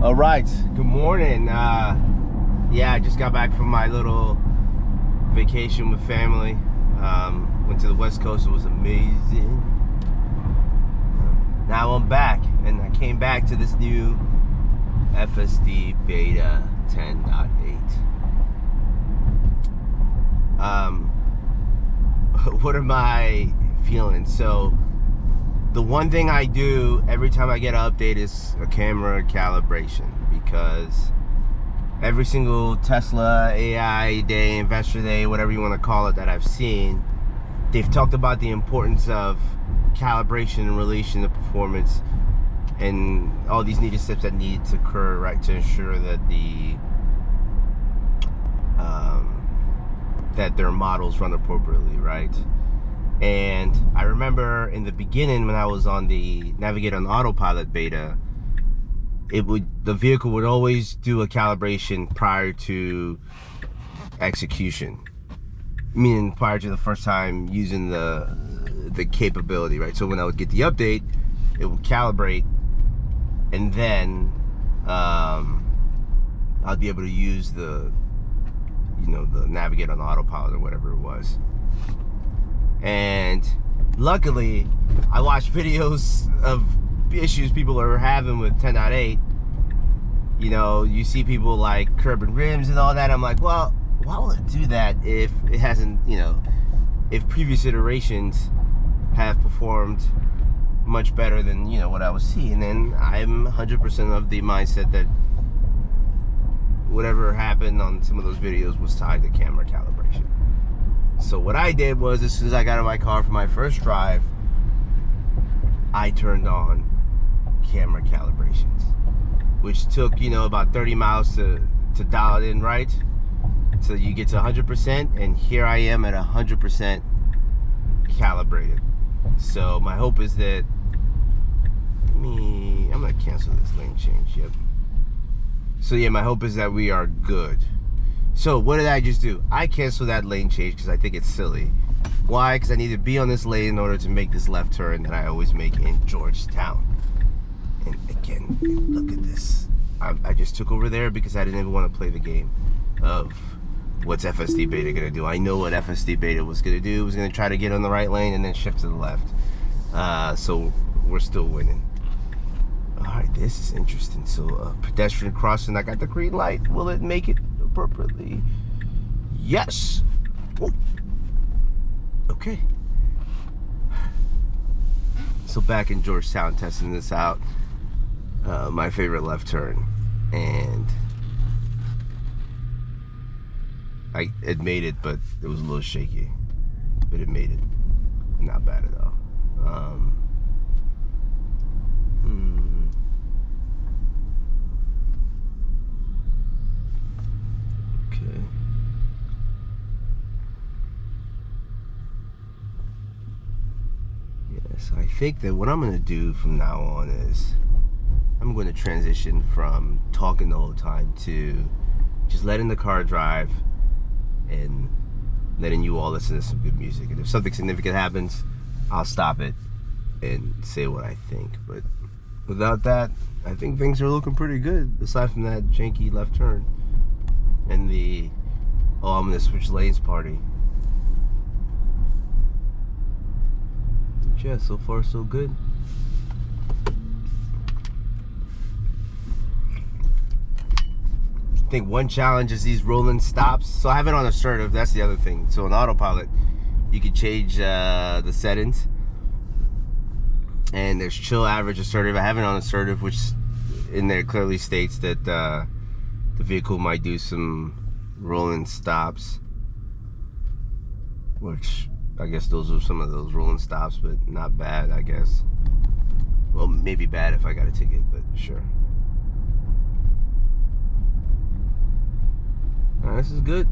All right, good morning. Yeah, I just got back from my little vacation with family. Went to the West Coast. It was amazing. Now I'm back, and I came back to this new FSD beta 10.8. What are my feelings? So the one thing I do every time I get an update is a camera calibration, because every single Tesla AI day, investor day, whatever you want to call it, that I've seen, they've talked about the importance of calibration in relation to performance and all these needed steps that need to occur, right, to ensure that that their models run appropriately, right? And I remember in the beginning when I was on the Navigate on Autopilot beta, the vehicle would always do a calibration prior to execution, meaning prior to the first time using the capability, right? So when I would get the update, it would calibrate, and then I'd be able to use the Navigate on Autopilot or whatever it was. And luckily, I watched videos of issues people are having with 10.8. You know, you see people like curb and rims and all that. I'm like, well, why will it do that if it hasn't, if previous iterations have performed much better than, what I was seeing? And I'm 100% of the mindset that whatever happened on some of those videos was tied to camera calibration. So what I did was, as soon as I got in my car for my first drive, I turned on camera calibrations, which took, about 30 miles to dial it in, right? So you get to 100%, and here I am at 100% calibrated. So my hope is that, I'm gonna cancel this lane change, yep. So yeah, my hope is that we are good. So what did I just do? I canceled that lane change because I think it's silly. Why? Because I need to be on this lane in order to make this left turn that I always make in Georgetown. And again, look at this. I just took over there because I didn't even want to play the game of what's FSD beta gonna do. I know what FSD beta was gonna do. It was gonna try to get on the right lane and then shift to the left. So we're still winning. All right, this is interesting. So pedestrian crossing, I got the green light. Will it make it appropriately? Yes. Whoa. Okay. So back in Georgetown, testing this out. My favorite left turn, and it made it, but it was a little shaky, but it made it. Not bad at all. Okay. Yeah, so I think that what I'm going to do from now on is I'm going to transition from talking the whole time to just letting the car drive and letting you all listen to some good music. And if something significant happens, I'll stop it and say what I think. But without that, I think things are looking pretty good, aside from that janky left turn and the I'm gonna switch lanes party. But yeah, so far so good. I think one challenge is these rolling stops. So I have it on assertive, that's the other thing. So on autopilot, you can change the settings. And there's chill, average, assertive. I have it on assertive, which in there clearly states that the vehicle might do some rolling stops. Which, I guess those are some of those rolling stops, but not bad, I guess. Well, maybe bad if I got a ticket, but sure. This is good.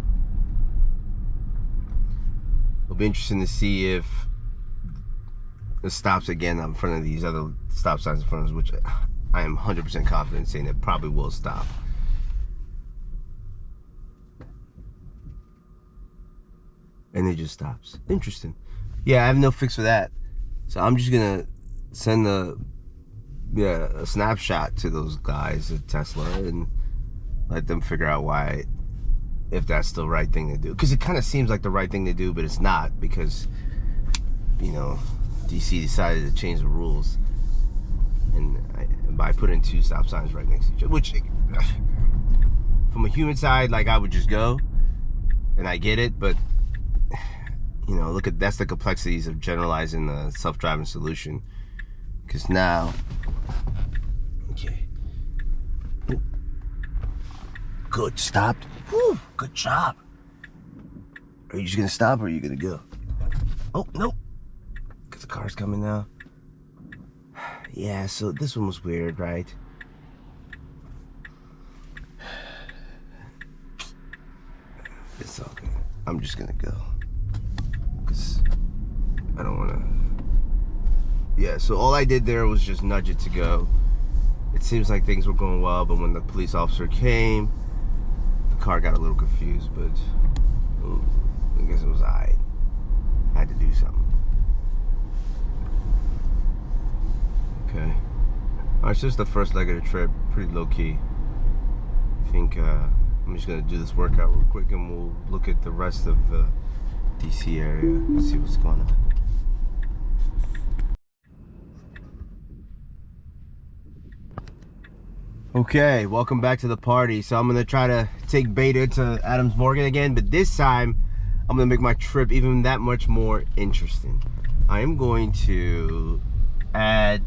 It'll be interesting to see if it stops again in front of these other stop signs in front of us, which I am 100% confident saying it probably will stop. And it just stops. Interesting. Yeah, I have no fix for that. So I'm just gonna send the a snapshot to those guys at Tesla and let them figure out why, if that's the right thing to do. Because it kind of seems like the right thing to do, but it's not, because, you know, DC decided to change the rules and by putting 2 stop signs right next to each other, which from a human side, like, I would just go, and I get it, but you know, look at, that's the complexities of generalizing the self-driving solution. Because now, okay, ooh, good, stopped. Whew, good job. Are you just gonna stop or are you gonna go? Oh, no, because the car's coming now. Yeah, so this one was weird, right? It's all good. I'm just gonna go. Because I don't wanna. Yeah, so all I did there was just nudge it to go. It seems like things were going well, but when the police officer came, the car got a little confused, but I guess it was I had to do something. Okay. Alright, it's just the first leg of the trip, pretty low key. I think I'm just gonna do this workout real quick and we'll look at the rest of the DC area and see what's going on. Okay, welcome back to the party. So I'm gonna try to take Beta to Adams Morgan again, but this time I'm gonna make my trip even that much more interesting. I am going to add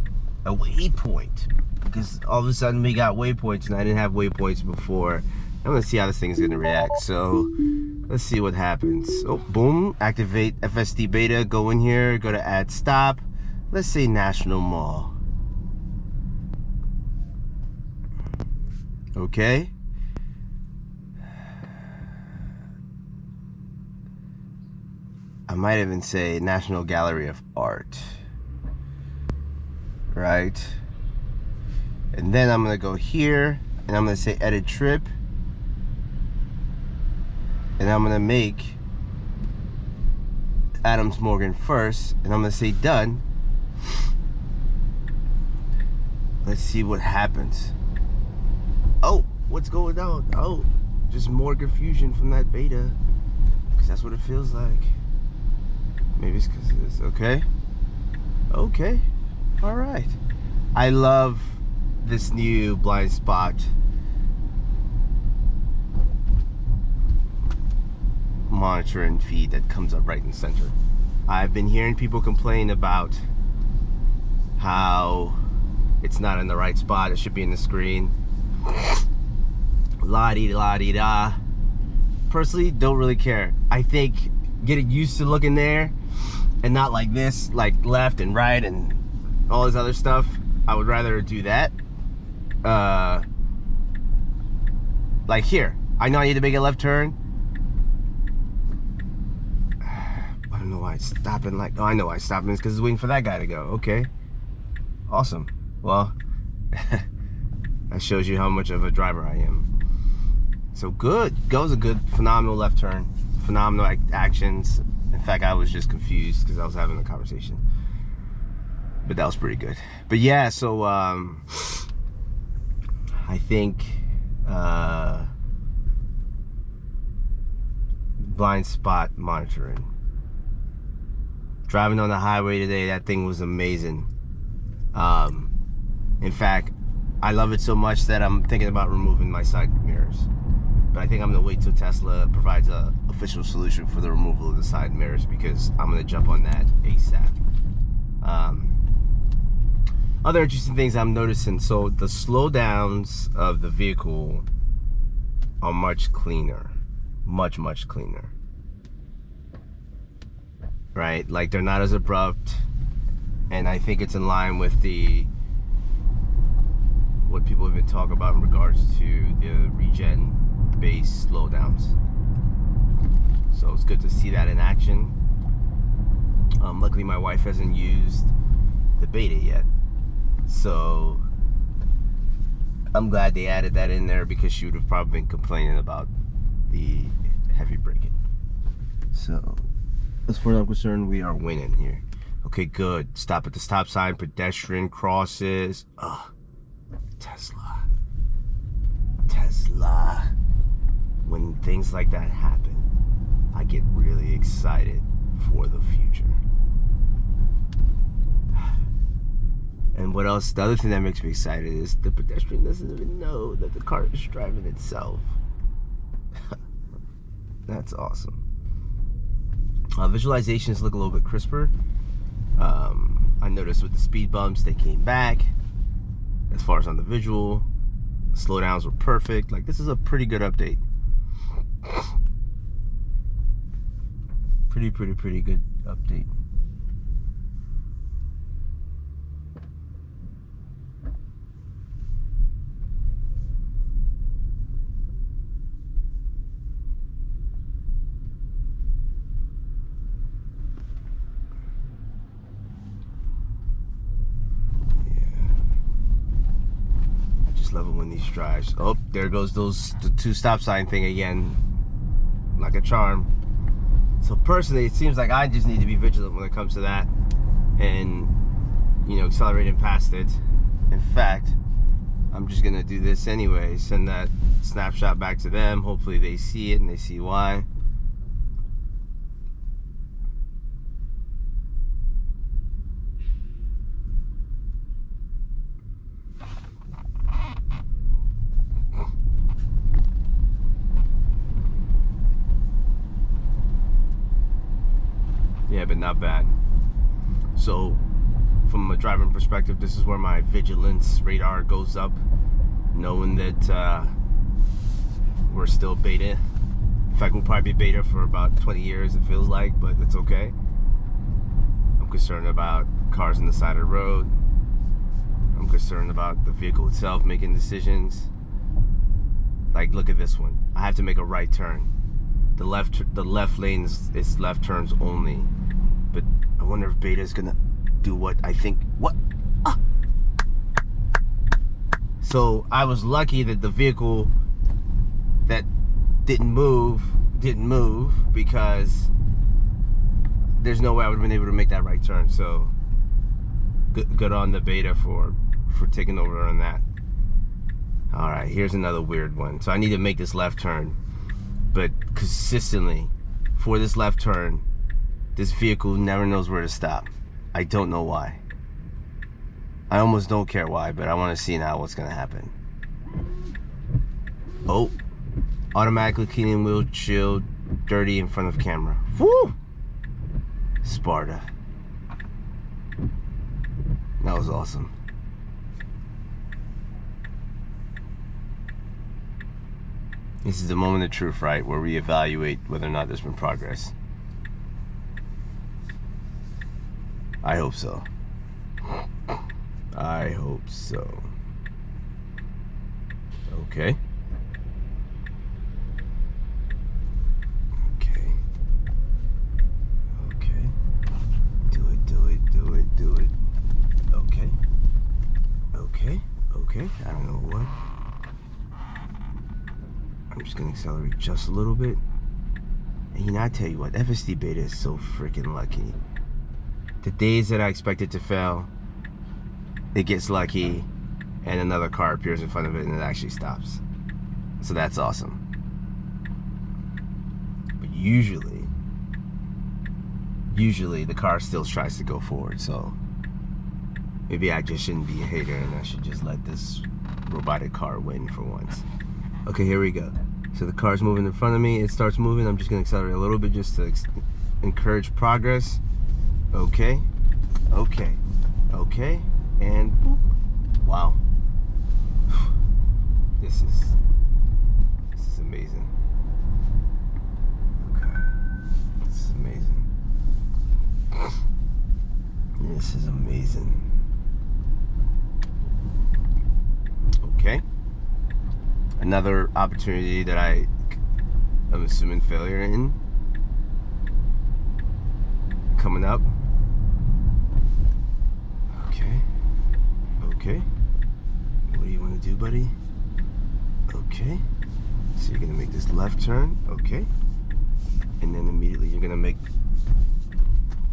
a waypoint because all of a sudden we got waypoints and I didn't have waypoints before. I'm gonna see how this thing is gonna react. So let's see what happens. Oh, boom, activate FSD Beta, go in here, go to add stop. Let's say National Mall. Okay. I might even say National Gallery of Art. Right? And then I'm gonna go here and I'm gonna say edit trip. And I'm gonna make Adams Morgan first. And I'm gonna say done. Let's see what happens. Oh, what's going on? Oh, just more confusion from that beta. Because that's what it feels like. Maybe it's because of this. Okay. Okay. All right. I love this new blind spot monitoring feed that comes up right in the center. I've been hearing people complain about how it's not in the right spot. It should be in the screen. La-dee-da. Personally, don't really care. I think getting used to looking there and not like this, like left and right and all this other stuff. I would rather do that. Like here, I know I need to make a left turn. I don't know why it's stopping like, oh, I know why it's stopping. It's because it's waiting for that guy to go. Okay. Awesome. Well, that shows you how much of a driver I am. So good. Goes a good, phenomenal left turn. Phenomenal actions. In fact, I was just confused because I was having a conversation. But that was pretty good. But yeah, so I think blind spot monitoring. Driving on the highway today, that thing was amazing. In fact, I love it so much that I'm thinking about removing my side mirrors. But I think I'm gonna wait till Tesla provides a official solution for the removal of the side mirrors because I'm gonna jump on that ASAP. Other interesting things I'm noticing, so the slowdowns of the vehicle are much cleaner, much cleaner, right? Like they're not as abrupt, and I think it's in line with what people have been talking about in regards to the regen based slowdowns. So it's good to see that in action. Luckily my wife hasn't used the beta yet, so I'm glad they added that in there because she would have probably been complaining about the heavy braking. So as far as I'm concerned, we are winning here. Okay, good. Stop at the stop sign, pedestrian crosses. Ugh. Tesla. When things like that happen, I get really excited for the future. And what else? The other thing that makes me excited is the pedestrian doesn't even know that the car is driving itself. That's awesome. Visualizations look a little bit crisper. I noticed with the speed bumps, they came back. As far as on the visual, slowdowns were perfect. Like, this is a pretty good update. Pretty good update. Love it when these drives. Oh, there goes the two stop sign thing again, like a charm. So personally, it seems like I just need to be vigilant when it comes to that, and accelerating past it. In fact, I'm just gonna do this anyway. Send that snapshot back to them. Hopefully they see it and they see why. Yeah, but not bad. So, from a driving perspective, this is where my vigilance radar goes up, knowing that we're still beta. In fact, we'll probably be beta for about 20 years, it feels like, but it's okay. I'm concerned about cars on the side of the road. I'm concerned about the vehicle itself making decisions. Like, look at this one. I have to make a right turn. The left lane is left turns only. But I wonder if beta is gonna do what I think. What? Ah! So I was lucky that the vehicle that didn't move because there's no way I would have been able to make that right turn. So good on the beta for taking over on that. All right, here's another weird one. So I need to make this left turn, but consistently for this left turn, this vehicle never knows where to stop. I don't know why. I almost don't care why, but I want to see now what's gonna happen. Oh, automatically cleaning windshield, dirty in front of camera. Woo! Sparta. That was awesome. This is the moment of truth, right? Where we evaluate whether or not there's been progress. I hope so. I hope so. Okay. Okay. Okay. Do it. Okay. Okay. I don't know what. I'm just gonna accelerate just a little bit. And I tell you what, FSD beta is so freaking lucky. The days that I expect it to fail, it gets lucky and another car appears in front of it and it actually stops. So that's awesome. But usually the car still tries to go forward. So maybe I just shouldn't be a hater and I should just let this robotic car win for once. Okay, here we go. So the car's moving in front of me. It starts moving. I'm just gonna accelerate a little bit just to encourage progress. Okay, and boop. Wow. This is amazing. Okay, this is amazing. This is amazing. Okay. Another opportunity that I'm assuming failure in. Coming up. Okay. What do you want to do, buddy? Okay. So you're going to make this left turn. Okay. And then immediately you're going to make...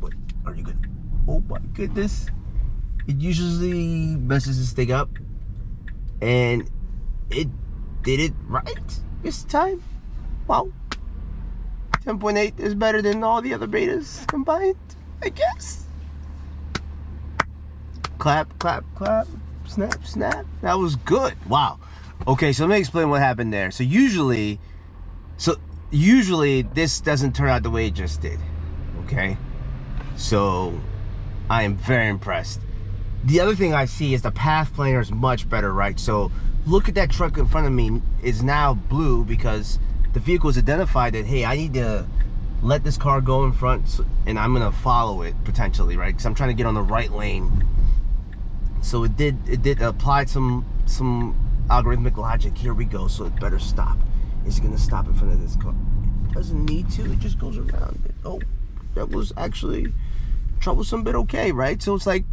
What? Are you good? Oh my goodness. It usually messes this thing up. And it did it right this time. Wow. 10.8 is better than all the other betas combined, I guess. Clap, clap, clap. Snap, snap. That was good. Wow. Okay, so let me explain what happened there. So usually this doesn't turn out the way it just did. Okay? So I am very impressed. The other thing I see is the path planner is much better, right? So look at that truck in front of me is now blue because the vehicle is identified that, hey, I need to let this car go in front and I'm gonna follow it potentially, right? Because I'm trying to get on the right lane. So it did apply some algorithmic logic. Here we go. So it better stop. Is it gonna stop in front of this car? It doesn't need to. It just goes around it. Oh, that was actually troublesome, but okay, right? So it's like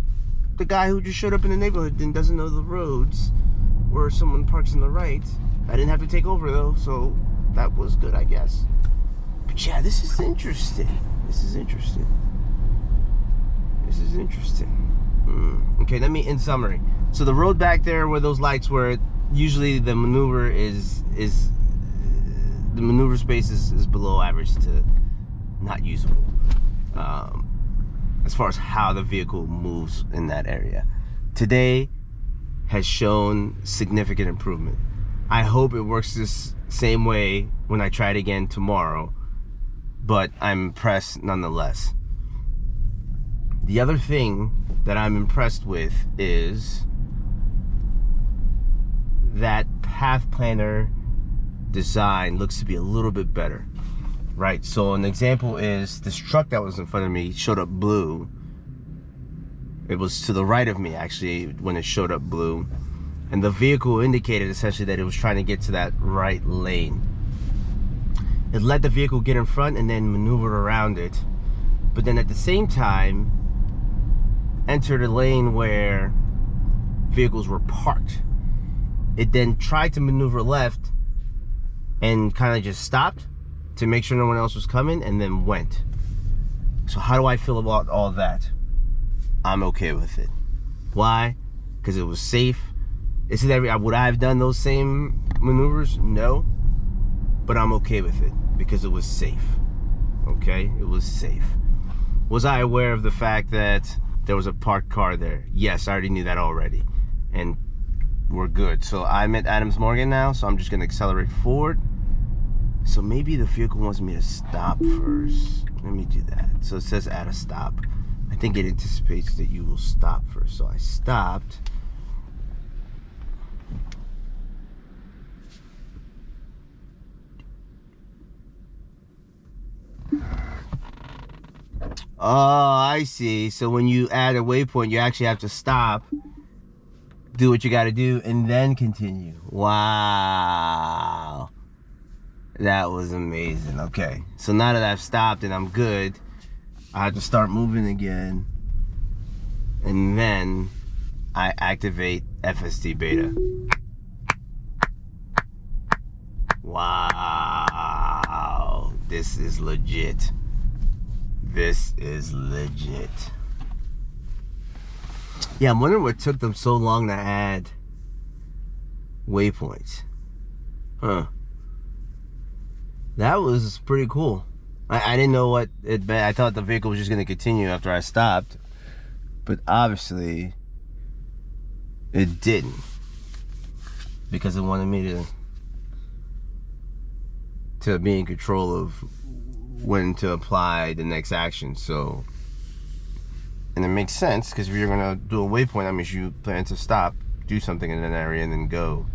the guy who just showed up in the neighborhood and doesn't know the roads where someone parks on the right. I didn't have to take over though, so that was good, I guess. But yeah, this is interesting. This is interesting. This is interesting. Okay, let me, in summary. So the road back there where those lights were, usually the maneuver the maneuver space is below average to not usable. As far as how the vehicle moves in that area. Today has shown significant improvement. I hope it works this same way when I try it again tomorrow, but I'm impressed nonetheless. The other thing that I'm impressed with is that path planner design looks to be a little bit better, right? So an example is this truck that was in front of me showed up blue. It was to the right of me actually when it showed up blue, and the vehicle indicated essentially that it was trying to get to that right lane. It let the vehicle get in front and then maneuvered around it, but then at the same time entered a lane where vehicles were parked. It then tried to maneuver left and kind of just stopped to make sure no one else was coming and then went. So how do I feel about all that? I'm okay with it. Why? Because it was safe. Is it would I have done those same maneuvers? No. But I'm okay with it because it was safe. Okay? It was safe. Was I aware of the fact that there was a parked car there? Yes, I already knew that already. And we're good. So I'm at Adams Morgan now, so I'm just gonna accelerate forward. So maybe the vehicle wants me to stop first. Let me do that. So it says at a stop. I think it anticipates that you will stop first. So I stopped. Oh, I see. So when you add a waypoint, you actually have to stop, do what you got to do, and then continue. Wow. That was amazing. Okay. So now that I've stopped and I'm good, I have to start moving again. And then I activate FSD beta. Wow. This is legit. This is legit. Yeah, I'm wondering what took them so long to add waypoints. Huh. That was pretty cool. I didn't know what it meant. I thought the vehicle was just going to continue after I stopped. But obviously, it didn't. Because it wanted me to be in control of when to apply the next action. So, and it makes sense because if you're gonna do a waypoint, that means you plan to stop, do something in an area, and then go.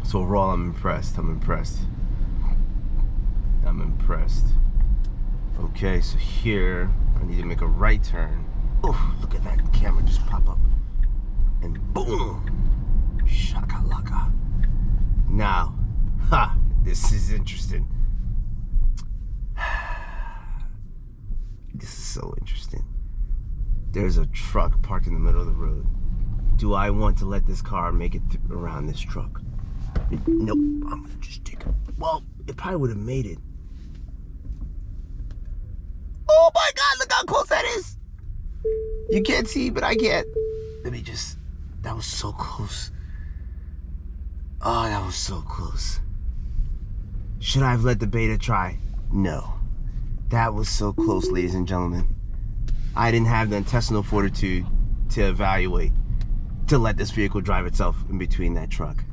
So overall, I'm impressed. I'm impressed. I'm impressed. Okay, so here I need to make a right turn. Oh, look at that camera just pop up, and boom, shakalaka. Now, this is interesting. This is so interesting. There's a truck parked in the middle of the road. Do I want to let this car make it around this truck? Nope, I'm gonna just take it. Well, it probably would have made it. Oh my God, look how close that is. You can't see, but I can't. Let me just... That was so close. Oh, that was so close. Should I have let the beta try? No. That was so close, ladies and gentlemen. I didn't have the intestinal fortitude to evaluate, to let this vehicle drive itself in between that truck.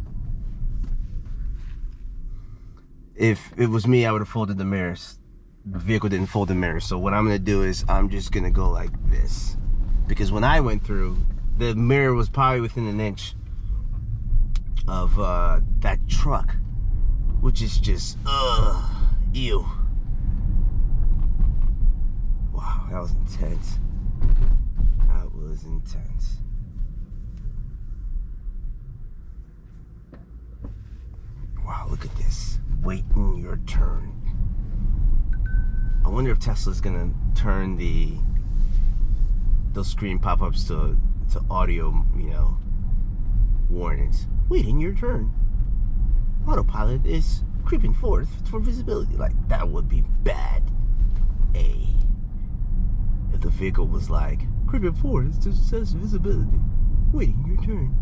If it was me, I would have folded the mirrors. The vehicle didn't fold the mirrors. So what I'm gonna do is I'm just gonna go like this. Because when I went through, the mirror was probably within an inch of that truck, which is just, ew. Wow, that was intense. That was intense. Wow, look at this. Waiting your turn. I wonder if Tesla's gonna turn those screen pop-ups to audio, you know, warnings. Waiting your turn. Autopilot is creeping forth for visibility. Like, that would be bad. If the vehicle was like, creeping forth to says visibility. Waiting your turn.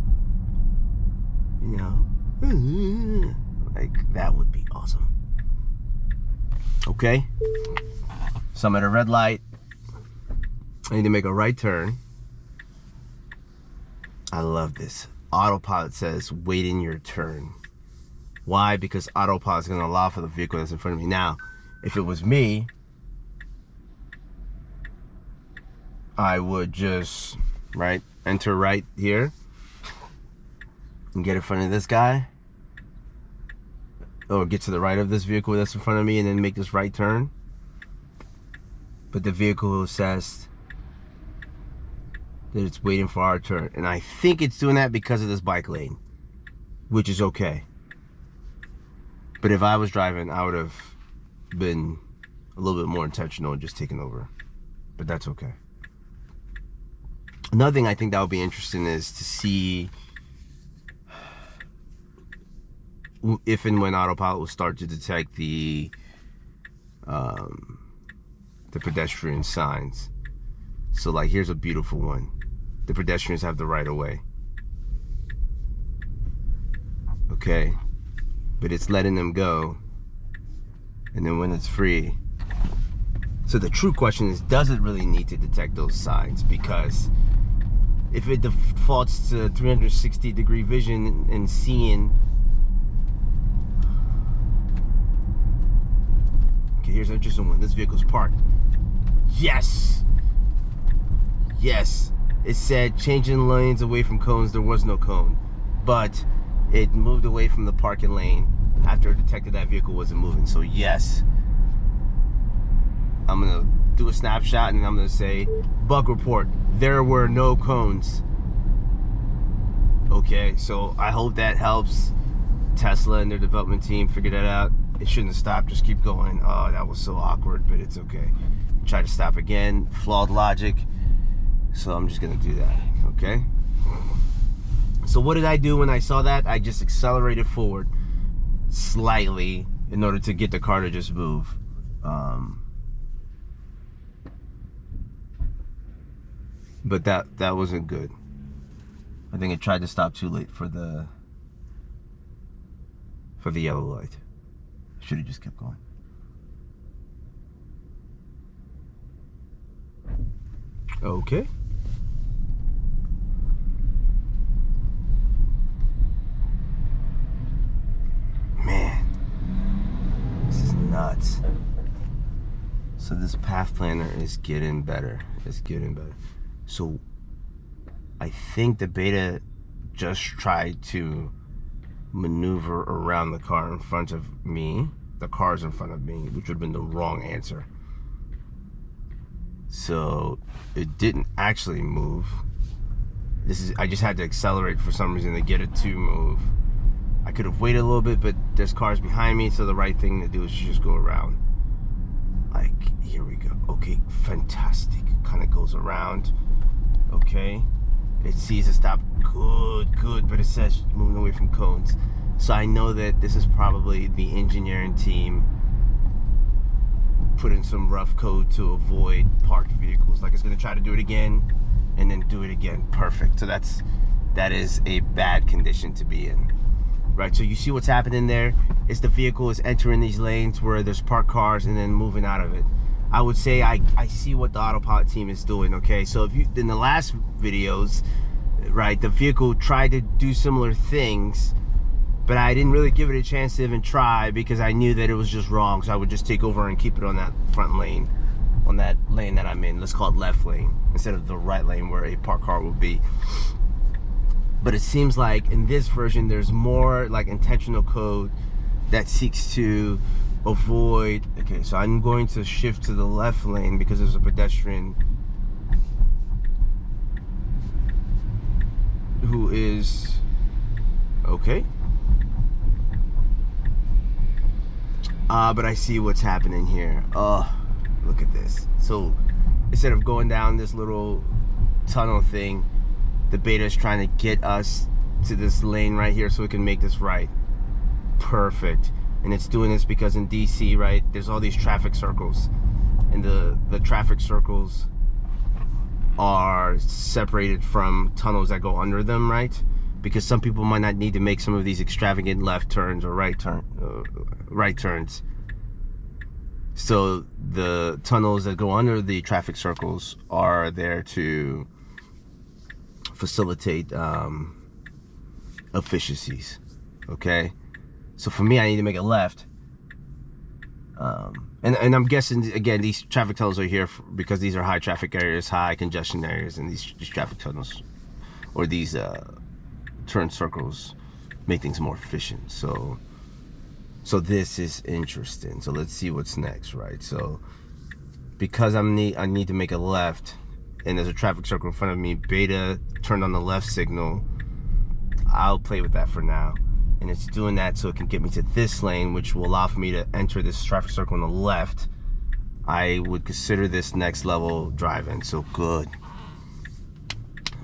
You know? Like, that would be awesome. Okay? So I'm at a red light. I need to make a right turn. I love this. Autopilot says, waiting your turn. Why? Because autopilot is going to allow for the vehicle that's in front of me. Now, if it was me, I would just, right, enter right here and get in front of this guy, or get to the right of this vehicle that's in front of me and then make this right turn. But the vehicle says that it's waiting for our turn, and I think it's doing that because of this bike lane, which is okay. But if I was driving, I would have been a little bit more intentional and just taken over. But that's okay. Another thing I think that would be interesting is to see if and when autopilot will start to detect the pedestrian signs. So like, here's a beautiful one. The pedestrians have the right of way. Okay, but it's letting them go, and then when it's free. So the true question is, does it really need to detect those signs? Because if it defaults to 360-degree vision and seeing, okay, here's an interesting one. This vehicle's parked. Yes, yes. It said changing lanes away from cones. There was no cone, but it moved away from the parking lane after it detected that vehicle wasn't moving. So yes, I'm gonna do a snapshot and I'm gonna say, bug report, there were no cones. Okay, so I hope that helps Tesla and their development team figure that out. It shouldn't have stopped, just keep going. Oh, that was so awkward, but it's okay. Try to stop again, flawed logic. So I'm just gonna do that, okay? So what did I do when I saw that? I just accelerated forward slightly in order to get the car to just move. But that wasn't good. I think it tried to stop too late for the yellow light. Should have just kept going. Okay. Man, this is nuts. So this path planner is getting better. It's getting better. So I think the beta just tried to maneuver around the car in front of me. The car's in front of me, which would have been the wrong answer. So it didn't actually move. I just had to accelerate for some reason to get it to move. I could have waited a little bit, but there's cars behind me, so the right thing to do is just go around. Like, here we go. Okay, fantastic. Kind of goes around. Okay. It sees a stop. Good, but it says moving away from cones. So I know that this is probably the engineering team put in some rough code to avoid parked vehicles. Like, it's gonna try to do it again. and then do it again. Perfect. So that is a bad condition to be in, right? So you see what's happening there is the vehicle is entering these lanes where there's parked cars and then moving out of it. I would say I see what the autopilot team is doing. Okay, so if you in the last videos, right, the vehicle tried to do similar things, but I didn't really give it a chance to even try because I knew that it was just wrong. So I would just take over and keep it on that front lane, on that lane that I'm in. Let's call it left lane instead of the right lane where a parked car would be. But it seems like in this version there's more like intentional code that seeks to avoid. Okay, so I'm going to shift to the left lane because there's a pedestrian who is okay. But I see what's happening here. Oh, look at this. So instead of going down this little tunnel thing, the beta is trying to get us to this lane right here so we can make this right. Perfect. And it's doing this because in DC, right, there's all these traffic circles, and the traffic circles are separated from tunnels that go under them, right? Because some people might not need to make some of these extravagant left turns or right turns. So the tunnels that go under the traffic circles are there to facilitate efficiencies. Okay, so for me, I need to make a left, and I'm guessing again these traffic tunnels are here because these are high traffic areas, high congestion areas, and these traffic tunnels or these turn circles make things more efficient. So this is interesting. So let's see what's next, right? So because I need to make a left, and there's a traffic circle in front of me, beta turned on the left signal. I'll play with that for now, and it's doing that so it can get me to this lane, which will allow for me to enter this traffic circle on the left. I would consider this next level driving. So good.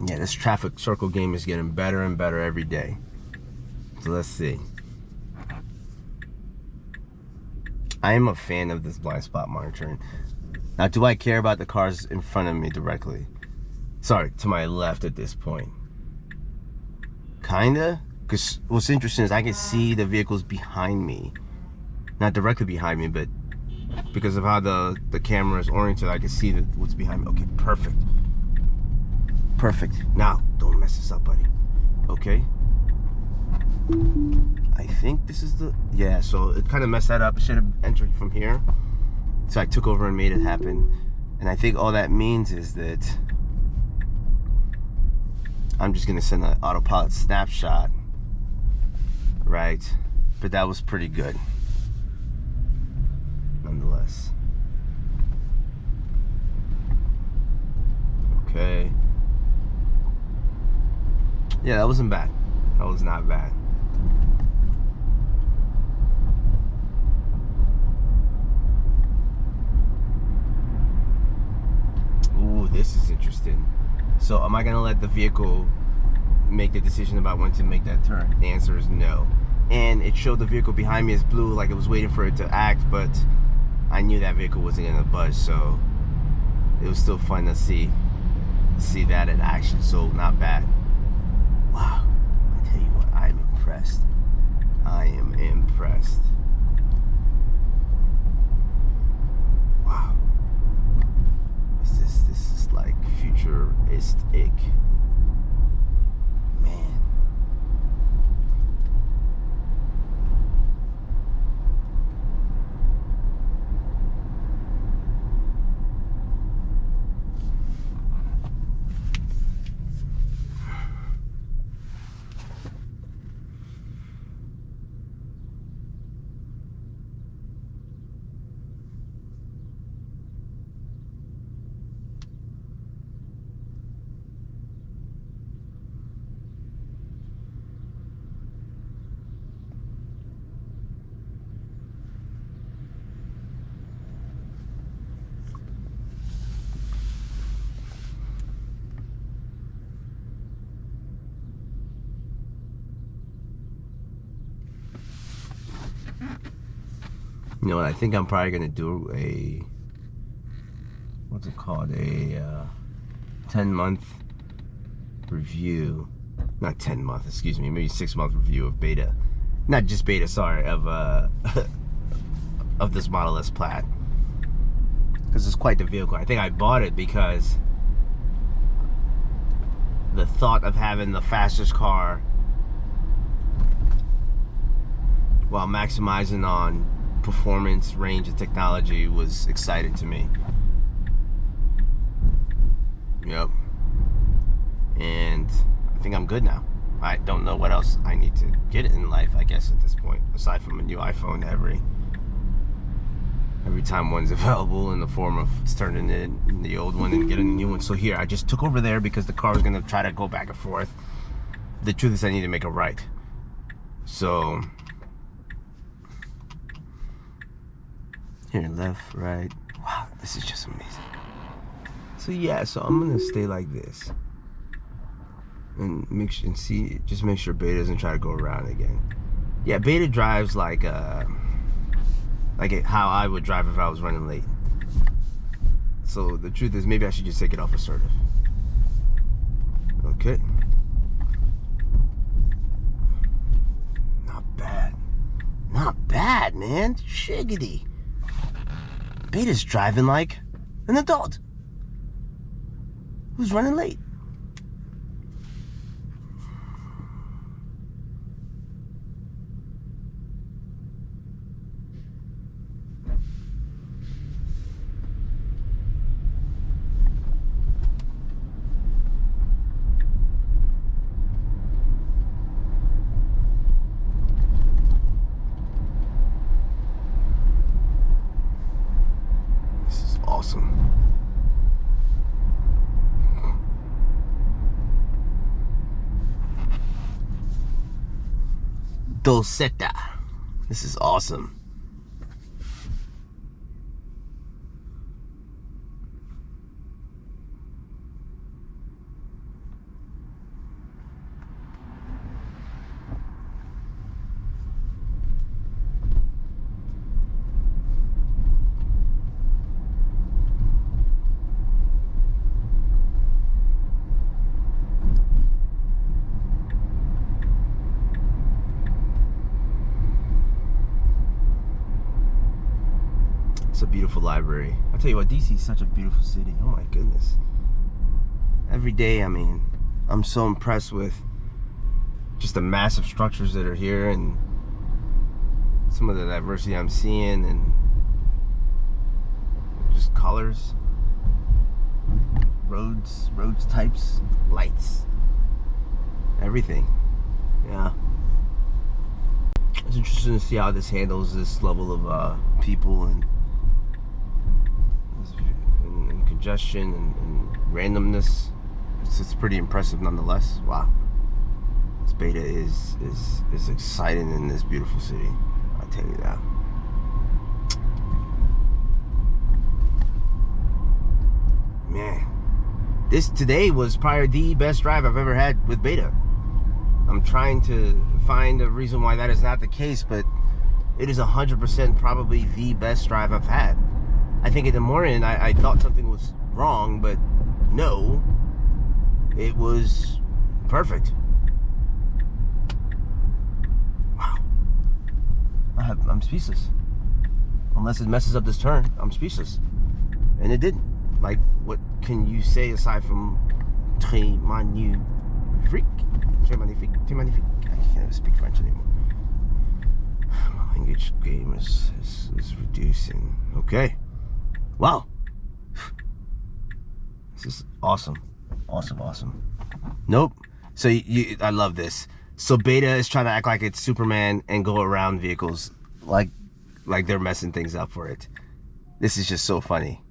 Yeah, this traffic circle game is getting better and better every day. So let's see. I am a fan of this blind spot monitoring. Now, do I care about the cars in front of me directly? Sorry, to my left at this point. Kinda, because what's interesting is I can see the vehicles behind me. Not directly behind me, but because of how the camera is oriented, I can see what's behind me. Okay, perfect. Perfect. Now, don't mess this up, buddy. Okay. I think this is the, yeah, so it kind of messed that up. It should have entered from here. So I took over and made it happen. And I think all that means is that I'm just gonna send an autopilot snapshot, right? But that was pretty good, nonetheless. Okay. Yeah, that wasn't bad. That was not bad. Ooh, this is interesting. So am I gonna let the vehicle make the decision about when to make that turn? The answer is no. And it showed the vehicle behind me as blue, like it was waiting for it to act, but I knew that vehicle wasn't gonna budge, so it was still fun to see that in action. So not bad. Wow, I tell you what, I'm impressed. I am impressed. Wow. This is like futuristic. Man. You know what, I think I'm probably gonna do a, what's it called, a 10-month review, not 10-month, excuse me, maybe 6-month review of beta. Not just beta, sorry, of of this Model S Plaid. Because it's quite the vehicle. I think I bought it because the thought of having the fastest car while maximizing on performance, range, and technology was exciting to me. Yep. And I think I'm good now. I don't know what else I need to get in life, I guess, at this point, aside from a new iPhone every time one's available, in the form of turning in the old one and getting a new one. So here, I just took over there because the car was gonna try to go back and forth. The truth is I need to make a right. So here, left, right. Wow, this is just amazing. So yeah, so I'm gonna stay like this and make sure and see, just make sure Beta doesn't try to go around again. Yeah, Beta drives like how I would drive if I was running late. So the truth is, maybe I should just take it off assertive. Okay. Not bad. Not bad, man. Shiggity. Beta's driving like an adult who's running late. Awesome. Dosetta. This is awesome. It's a beautiful library. I tell you what, DC is such a beautiful city. Oh my goodness. Every day, I mean, I'm so impressed with just the massive structures that are here and some of the diversity I'm seeing, and just colors, roads types, lights, everything. Yeah. It's interesting to see how this handles this level of people and congestion and randomness. It's pretty impressive nonetheless. Wow, this Beta is exciting in this beautiful city, I'll tell you that. Man, this today was probably the best drive I've ever had with Beta. I'm trying to find a reason why that is not the case, but it is 100% probably the best drive I've had. I think in the morning I thought something was wrong, but no, it was perfect. Wow. I'm speechless. Unless it messes up this turn, I'm speechless. And it didn't. Like, what can you say aside from très magnifique? Très magnifique. Très magnifique. I can't even speak French anymore. My language game is reducing. Okay. Wow. This is awesome. Awesome. Nope. So I love this. So Beta is trying to act like it's Superman and go around vehicles like they're messing things up for it. This is just so funny.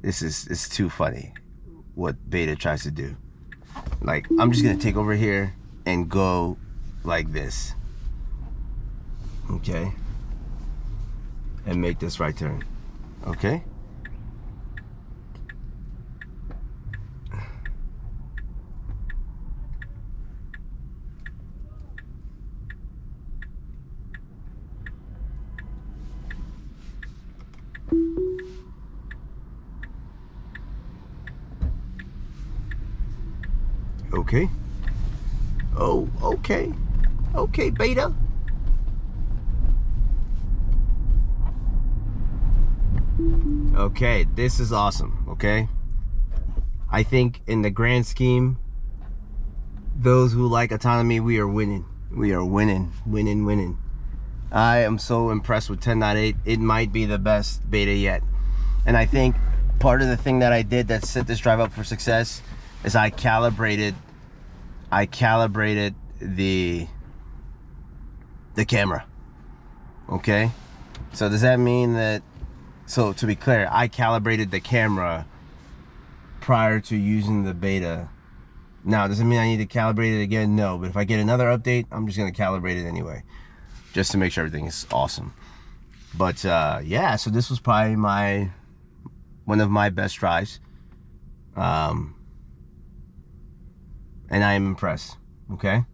It's too funny what Beta tries to do. Like, I'm just gonna take over here and go like this. Okay? And make this right turn. Okay? Okay. Oh, okay. Okay, beta. Okay, this is awesome, okay? I think in the grand scheme, those who like autonomy, we are winning. We are winning, winning, winning. I am so impressed with 10.8. It might be the best beta yet. And I think part of the thing that I did that set this drive up for success is I calibrated the camera. Okay? So does that mean that, so to be clear, I calibrated the camera prior to using the beta. Now, does it mean I need to calibrate it again? No, but if I get another update, I'm just gonna calibrate it anyway, just to make sure everything is awesome. But yeah, so this was probably one of my best tries. And I am impressed, okay?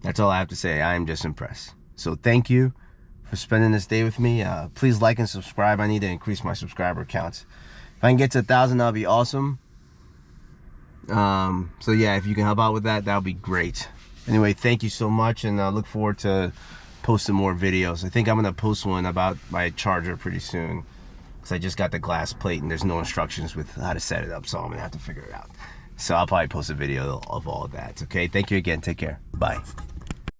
That's all I have to say. I am just impressed. So thank you for spending this day with me. Please like and subscribe. I need to increase my subscriber counts. If I can get to 1,000, that'll be awesome. So yeah, if you can help out with that, that'll be great. Anyway, thank you so much, and I look forward to posting more videos. I think I'm gonna post one about my charger pretty soon, because I just got the glass plate and there's no instructions with how to set it up, so I'm gonna have to figure it out. So I'll probably post a video of all of that. Okay, thank you again. Take care. Bye.